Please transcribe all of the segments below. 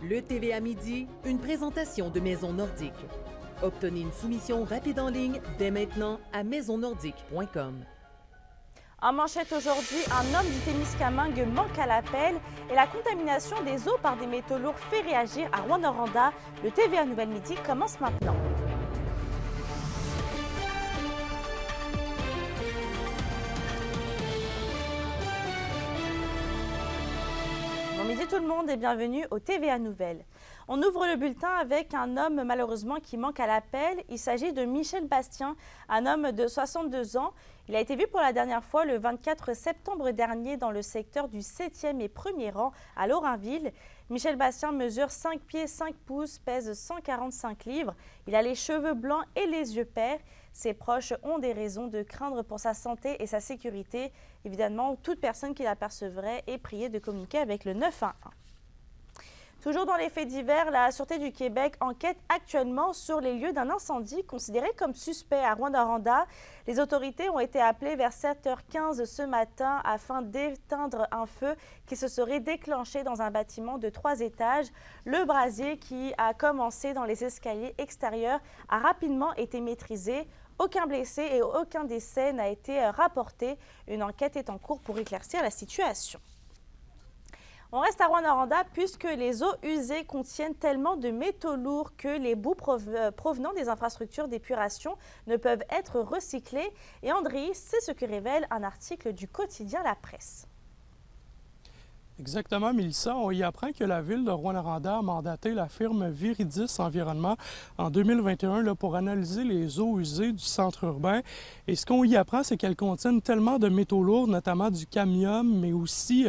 Le TVA Midi, une présentation de Maison Nordique. Obtenez une soumission rapide en ligne dès maintenant à maisonnordique.com. En manchette aujourd'hui, un homme du Témiscamingue manque à l'appel et la contamination des eaux par des métaux lourds fait réagir à Rouyn-Noranda. Le TVA Nouvelle Midi commence maintenant. Bon midi tout le monde et bienvenue au TVA Nouvelles. On ouvre le bulletin avec un homme malheureusement qui manque à l'appel. Il s'agit de Michel Bastien, un homme de 62 ans. Il a été vu pour la dernière fois le 24 septembre dernier dans le secteur du 7e et 1er rang à Lorrainville. Michel Bastien mesure 5 pieds 5 pouces, pèse 145 livres. Il a les cheveux blancs et les yeux pairs. Ses proches ont des raisons de craindre pour sa santé et sa sécurité. Évidemment, toute personne qui l'apercevrait est priée de communiquer avec le 911. Toujours dans les faits divers, la Sûreté du Québec enquête actuellement sur les lieux d'un incendie considéré comme suspect à Rouyn-Noranda. Les autorités ont été appelées vers 7h15 ce matin afin d'éteindre un feu qui se serait déclenché dans un bâtiment de 3 étages. Le brasier qui a commencé dans les escaliers extérieurs a rapidement été maîtrisé. Aucun blessé et aucun décès n'a été rapporté. Une enquête est en cours pour éclaircir la situation. On reste à Rouyn-Noranda puisque les eaux usées contiennent tellement de métaux lourds que les boues provenant des infrastructures d'épuration ne peuvent être recyclés. Et André, c'est ce que révèle un article du quotidien La Presse. Exactement, Mélissa. On y apprend que la ville de Rouyn-Noranda a mandaté la firme Viridis Environnement en 2021 pour analyser les eaux usées du centre urbain. Et ce qu'on y apprend, c'est qu'elles contiennent tellement de métaux lourds, notamment du cadmium, mais aussi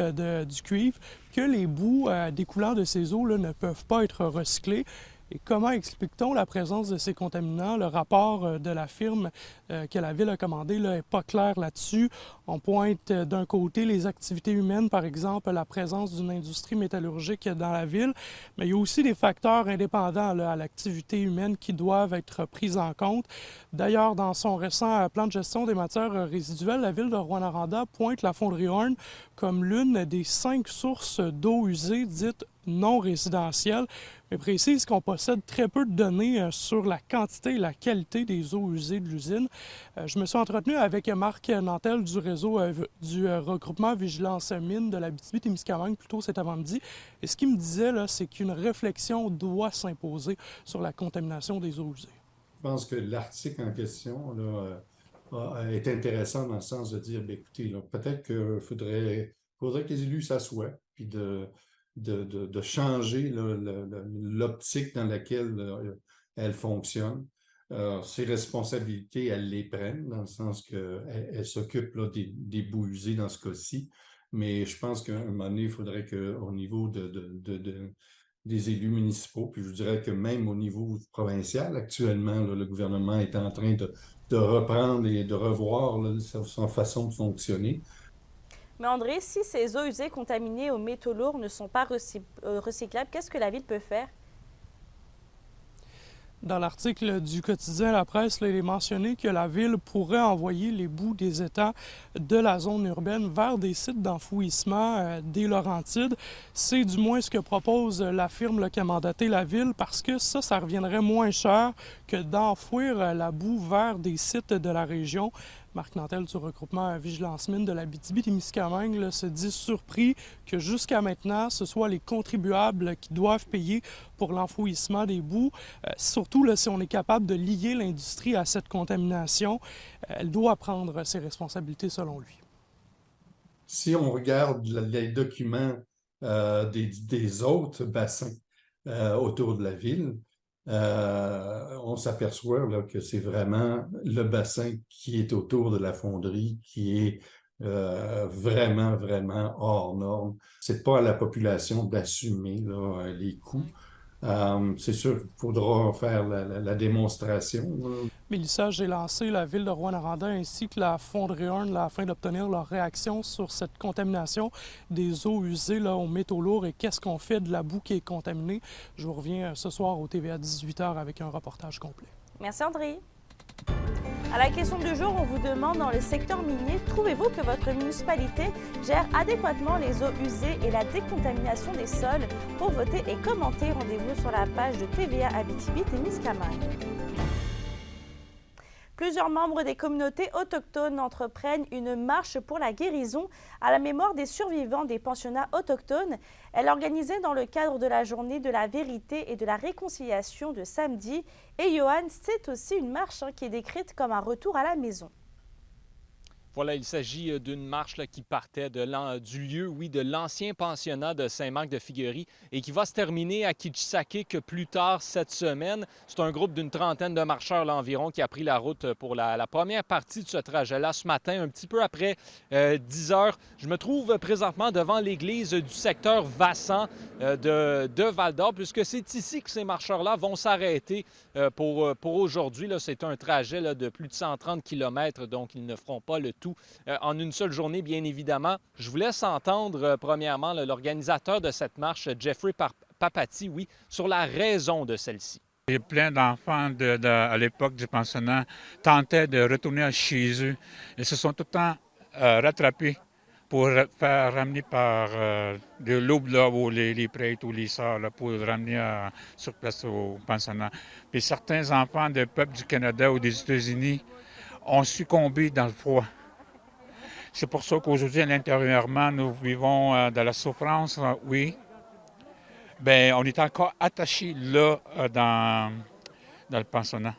du cuivre, que les boues découlant de ces eaux ne peuvent pas être recyclées. Et comment explique-t-on la présence de ces contaminants? Le rapport de la firme que la Ville a commandé n'est pas clair là-dessus. On pointe d'un côté les activités humaines, par exemple la présence d'une industrie métallurgique dans la ville, mais il y a aussi des facteurs indépendants à l'activité humaine qui doivent être pris en compte. D'ailleurs, dans son récent plan de gestion des matières résiduelles, la Ville de Rouyn-Noranda pointe la fonderie Horn comme l'une des 5 sources d'eau usée dites non résidentielles, mais précise qu'on possède très peu de données sur la quantité et la qualité des eaux usées de l'usine. Je me suis entretenu avec Marc Nantel du réseau du regroupement Vigilance Mine de l'Abitibi-Témiscamingue plus tôt cet avant-midi. Et ce qu'il me disait, c'est qu'une réflexion doit s'imposer sur la contamination des eaux usées. Je pense que l'article en question est intéressant dans le sens de dire, bien, écoutez, peut-être qu'il faudrait que les élus s'assoient puis de changer l'optique dans laquelle elles fonctionnent. Ces responsabilités, elles les prennent, dans le sens qu'elles s'occupent des boues usées dans ce cas-ci. Mais je pense qu'à un moment donné, il faudrait qu'au niveau des élus municipaux, puis je dirais que même au niveau provincial, actuellement, le gouvernement est en train de reprendre et de revoir sa façon de fonctionner. Mais André, si ces eaux usées contaminées aux métaux lourds ne sont pas recyclables, qu'est-ce que la ville peut faire? Dans l'article du quotidien La Presse, il est mentionné que la Ville pourrait envoyer les boues des étangs de la zone urbaine vers des sites d'enfouissement des Laurentides. C'est du moins ce que propose la firme qui a mandaté la Ville parce que ça reviendrait moins cher que d'enfouir la boue vers des sites de la région. Marc Nantel du regroupement Vigilance Mine de l'Abitibi-Témiscamingue se dit surpris que jusqu'à maintenant, ce soit les contribuables qui doivent payer pour l'enfouissement des boues. Surtout si on est capable de lier l'industrie à cette contamination, elle doit prendre ses responsabilités selon lui. Si on regarde les documents des autres bassins autour de la ville, on s'aperçoit que c'est vraiment le bassin qui est autour de la fonderie qui est vraiment, vraiment hors norme. C'est pas à la population d'assumer les coûts. C'est sûr qu'il faudra faire la démonstration. Mélissa, j'ai lancé la Ville de Rouyn-Noranda ainsi que la fonderie Horn afin d'obtenir leur réaction sur cette contamination des eaux usées aux métaux lourds et qu'est-ce qu'on fait de la boue qui est contaminée. Je vous reviens ce soir au TVA 18h avec un reportage complet. Merci André. À la question du jour, on vous demande dans le secteur minier, trouvez-vous que votre municipalité gère adéquatement les eaux usées et la décontamination des sols? Pour voter et commenter, rendez-vous sur la page de TVA Abitibi-Témiscamingue. Plusieurs membres des communautés autochtones entreprennent une marche pour la guérison à la mémoire des survivants des pensionnats autochtones. Elle est organisée dans le cadre de la journée de la vérité et de la réconciliation de samedi. Et Johan, c'est aussi une marche qui est décrite comme un retour à la maison. Voilà, il s'agit d'une marche qui partait du lieu, oui, de l'ancien pensionnat de Saint-Marc-de-Figuerie et qui va se terminer à Kitchissakik plus tard cette semaine. C'est un groupe d'une trentaine de marcheurs là, environ qui a pris la route pour la première partie de ce trajet-là ce matin, un petit peu après 10 heures. Je me trouve présentement devant l'église du secteur Vassan de Val-d'Or, puisque c'est ici que ces marcheurs-là vont s'arrêter pour aujourd'hui. C'est un trajet là, de plus de 130 km, donc ils ne feront pas le tout en une seule journée, bien évidemment. Je vous laisse entendre, premièrement, l'organisateur de cette marche, Jeffrey Papati, oui, sur la raison de celle-ci. Il y a plein d'enfants à l'époque du pensionnat tentaient de retourner chez eux. Ils se sont tout le temps rattrapés pour faire ramener par de l'aube ou les prêtres ou les sœurs là, pour ramener sur place au pensionnat. Puis certains enfants de peuples du Canada ou des États-Unis ont succombé dans le froid. C'est pour ça qu'aujourd'hui, intérieurement, nous vivons dans la souffrance, oui. Bien, on est encore attachés là, dans le pensionnat.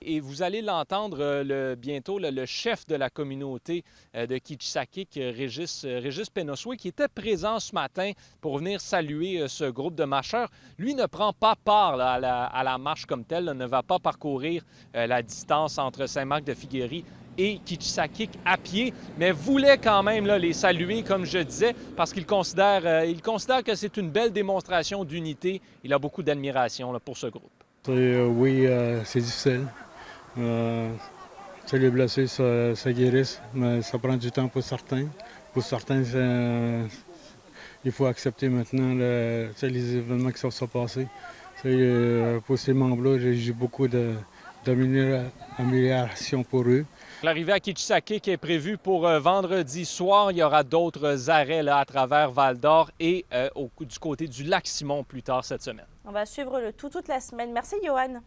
Et vous allez l'entendre bientôt, le chef de la communauté de Kitchissakik, Régis Pénosoué, qui était présent ce matin pour venir saluer ce groupe de marcheurs. Lui ne prend pas part là, à la marche comme telle, ne va pas parcourir la distance entre Saint-Marc-de-Figuerie et Kitchissakik à pied, mais voulait quand même là, les saluer, comme je disais, parce qu'il considère que c'est une belle démonstration d'unité. Il a beaucoup d'admiration pour ce groupe. Oui, c'est difficile. Les blessés, ça guérisse, mais ça prend du temps pour certains. Pour certains, il faut accepter maintenant les événements qui sont passés. Pour ces membres-là, j'ai beaucoup d'amélioration pour eux. L'arrivée à Kitchissakik est prévue pour vendredi soir. Il y aura d'autres arrêts là, à travers Val-d'Or et du côté du Lac-Simon plus tard cette semaine. On va suivre le tout toute la semaine. Merci, Johan.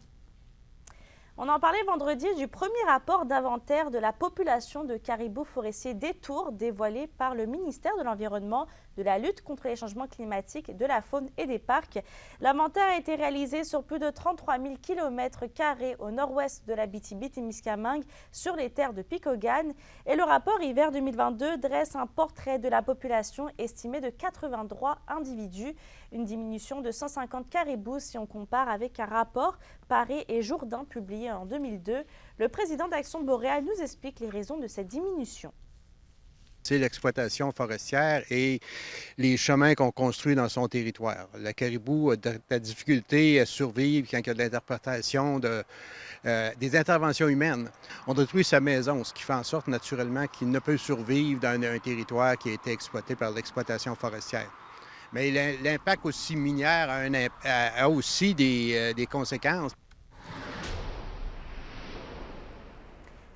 On en parlait vendredi du premier rapport d'inventaire de la population de caribous forestiers des Tours dévoilé par le ministère de l'Environnement, de la lutte contre les changements climatiques, de la faune et des parcs. L'inventaire a été réalisé sur plus de 33 000 km² au nord-ouest de l'Abitibi-Témiscamingue sur les terres de Picogan. Et le rapport hiver 2022 dresse un portrait de la population estimée de 83 individus, une diminution de 150 caribous si on compare avec un rapport Paré et Jourdain publié en 2002. Le président d'Action Boréale nous explique les raisons de cette diminution. C'est l'exploitation forestière et les chemins qu'on construit dans son territoire. Le caribou a de la difficulté à survivre quand il y a de l'interprétation des interventions humaines. On détruit sa maison, ce qui fait en sorte naturellement qu'il ne peut survivre dans un territoire qui a été exploité par l'exploitation forestière. Mais l'impact aussi minière a aussi des conséquences.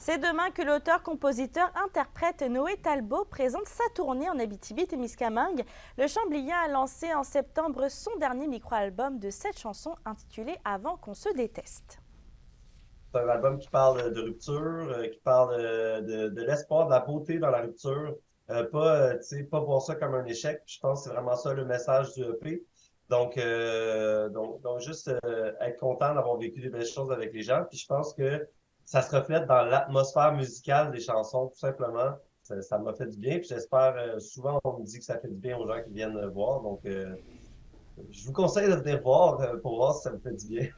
C'est demain que l'auteur-compositeur-interprète Noé Talbot présente sa tournée en Abitibi-Témiscamingue. Le Chamblien a lancé en septembre son dernier micro-album de 7 chansons intitulé « Avant qu'on se déteste ». C'est un album qui parle de rupture, qui parle de l'espoir, de la beauté dans la rupture. Pas voir ça comme un échec. Je pense que c'est vraiment ça le message du EP. Donc juste être content d'avoir vécu des belles choses avec les gens. Puis je pense que ça se reflète dans l'atmosphère musicale des chansons, tout simplement. Ça m'a fait du bien. Puis j'espère, souvent on me dit que ça fait du bien aux gens qui viennent voir. Donc je vous conseille de venir voir pour voir si ça me fait du bien.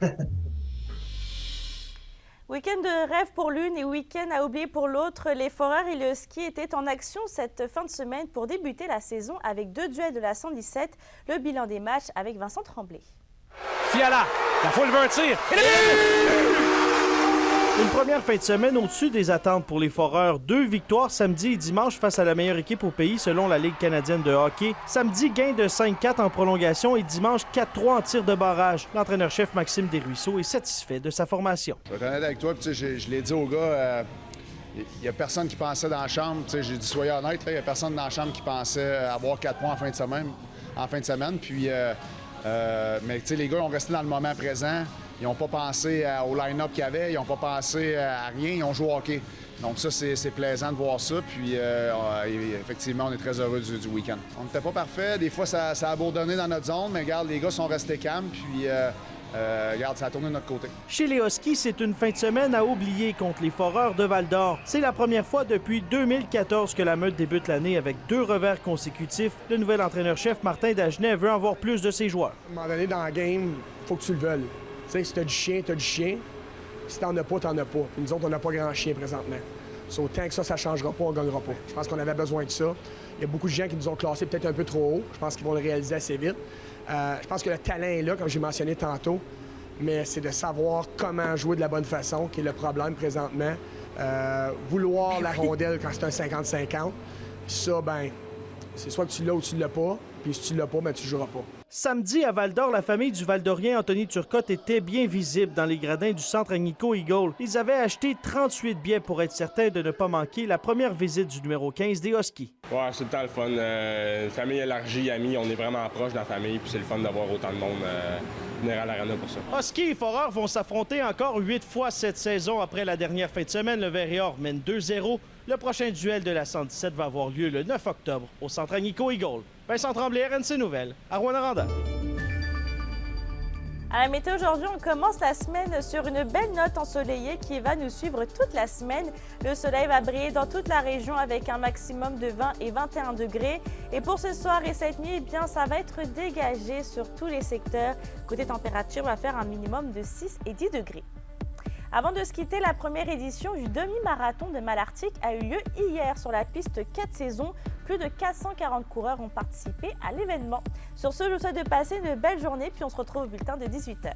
Week-end de rêve pour l'une et week-end à oublier pour l'autre, les foreurs et le ski étaient en action cette fin de semaine pour débuter la saison avec 2 duels de la 117. Le bilan des matchs avec Vincent Tremblay. Fiala, la foule veut un tir. Et le but! Une première fin de semaine au-dessus des attentes pour les Foreurs. 2 victoires samedi et dimanche face à la meilleure équipe au pays selon la Ligue canadienne de hockey. Samedi, gain de 5-4 en prolongation et dimanche 4-3 en tir de barrage. L'entraîneur-chef Maxime Desruisseaux est satisfait de sa formation. Je vais être honnête avec toi, puis je l'ai dit aux gars, il n'y a personne qui pensait dans la chambre. J'ai dit, soyez honnête, il n'y a personne dans la chambre qui pensait avoir 4 points en fin de semaine. Puis, mais les gars ont resté dans le moment présent. Ils n'ont pas pensé au line-up qu'il y avait, ils n'ont pas pensé à rien, ils ont joué au hockey. Donc ça, c'est plaisant de voir ça. Puis effectivement, on est très heureux du week-end. On n'était pas parfait, des fois ça a bourdonné dans notre zone, mais regarde, les gars sont restés calmes, puis regarde, ça a tourné de notre côté. Chez les Huskies, c'est une fin de semaine à oublier contre les Foreurs de Val-d'Or. C'est la première fois depuis 2014 que la meute débute l'année avec 2 revers consécutifs. Le nouvel entraîneur-chef Martin Dagenet veut en voir plus de ses joueurs. À un moment donné, dans la game, il faut que tu le veuilles. Tu sais, si t'as du chien, t'as du chien. Si t'en as pas, t'en as pas. Puis nous autres, on n'a pas grand chien présentement. Autant que ça changera pas, on gagnera pas. Je pense qu'on avait besoin de ça. Il y a beaucoup de gens qui nous ont classés peut-être un peu trop haut. Je pense qu'ils vont le réaliser assez vite. Je pense que le talent est là, comme j'ai mentionné tantôt. Mais c'est de savoir comment jouer de la bonne façon qui est le problème présentement. Vouloir la rondelle quand c'est un 50-50. Puis ça, ben, c'est soit que tu l'as ou tu l'as pas. Puis si tu l'as pas, ben tu joueras pas. Samedi, à Val-d'Or, la famille du Val-d'Orien Anthony Turcotte était bien visible dans les gradins du centre Agnico Eagle. Ils avaient acheté 38 billets pour être certains de ne pas manquer la première visite du numéro 15 des Huskies. Ouais, c'est tout le temps le fun. Famille élargie, amis, on est vraiment proches de la famille, puis c'est le fun d'avoir autant de monde venir à l'Arena pour ça. Huskies et Foreurs vont s'affronter encore 8 fois cette saison après la dernière fin de semaine. Le Vert et Or mène 2-0. Le prochain duel de la 117 va avoir lieu le 9 octobre au centre Agnico Eagle. Vincent Tremblay, RNC Nouvelles, à Rouyn-Noranda. À la météo aujourd'hui, on commence la semaine sur une belle note ensoleillée qui va nous suivre toute la semaine. Le soleil va briller dans toute la région avec un maximum de 20 et 21 degrés. Et pour ce soir et cette nuit, eh bien, ça va être dégagé sur tous les secteurs. Côté température, on va faire un minimum de 6 et 10 degrés. Avant de se quitter, la première édition du demi-marathon de Malartic a eu lieu hier sur la piste 4 saisons. Plus de 440 coureurs ont participé à l'événement. Sur ce, je vous souhaite de passer une belle journée, puis on se retrouve au bulletin de 18h.